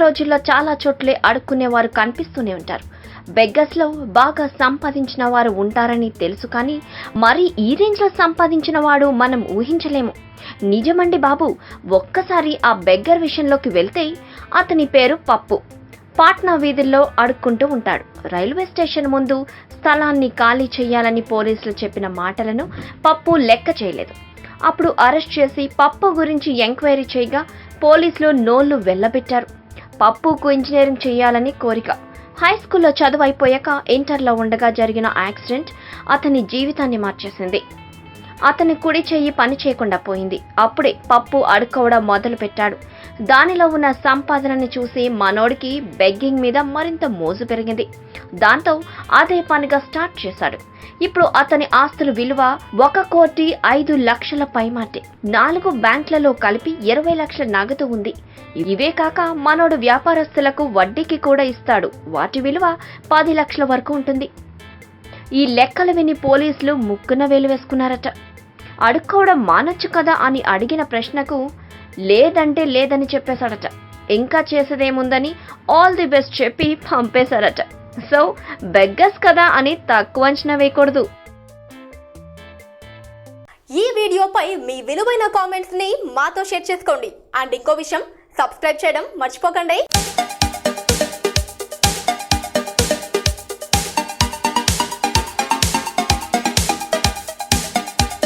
రోజుల్లో చాలా చోట్లే అడుక్కునేవారు కనిపిస్తూనే ఉంటారు. బెగ్గర్స్లో బాగా సంపాదించిన వారు ఉంటారని తెలుసు, కానీ మరి ఈ రేంజ్లో సంపాదించిన వాడు మనం ఊహించలేము. నిజమండి బాబు. ఒక్కసారి ఆ బెగ్గర్ విషయంలోకి వెళ్తే అతని పేరు పప్పు. పాట్నా వీధుల్లో అడుక్కుంటూ ఉంటాడు. రైల్వే స్టేషన్ ముందు స్థలాన్ని ఖాళీ చేయాలని పోలీసులు చెప్పిన మాటలను పప్పు లెక్క చేయలేదు. అప్పుడు అరెస్ట్ చేసి పప్పు గురించి ఎంక్వైరీ చేయగా పోలీసులు నోళ్లు వెళ్లబెట్టారు. పప్పుకు ఇంజనీరింగ్ చేయాలని కోరిక. హై స్కూల్లో చదువు అయిపోయాక ఇంటర్లో ఉండగా జరిగిన యాక్సిడెంట్ అతని జీవితాన్ని మార్చేసింది. అతని కుడి చెయ్యి పని చేయకుండా పోయింది. అప్పుడే పప్పు అడుక్కోవడం మొదలు పెట్టాడు. దానిలో ఉన్న సంపాదనని చూసి మనోడికి బెగ్గింగ్ మీద మరింత మోజు పెరిగింది. దాంతో అదే పనిగా స్టార్ట్ చేశాడు. ఇప్పుడు అతని ఆస్తుల విలువ 1,05,00,000 పైమాటే. 4 బ్యాంకులలో కలిపి 20 లక్షల నగదు ఉంది. ఇవే కాక మనోడు వ్యాపారస్తులకు వడ్డీకి కూడా ఇస్తాడు. వాటి విలువ 10 లక్షల వరకు ఉంటుంది. ఈ లెక్కలు విని పోలీసులు ముక్కున వేలు వేసుకున్నారట. అడుక్కోవడం మానొచ్చు కదా అని అడిగిన ప్రశ్నకు లేదంటే లేదని చెప్పేశాడట. ఇంకా చేసేదేముందని ఆల్ ది బెస్ట్ చెప్పి పంపేశారట. సో బెగ్గర్స్ కదా అని తక్కువ అంచనా వేయకూడదు. ఈ వీడియోపై మీ విలువైన కామెంట్స్ ని మాతో షేర్ చేసుకోండి. అండ్ ఇంకో విషయం, సబ్స్క్రైబ్ చేయడం మర్చిపోకండి.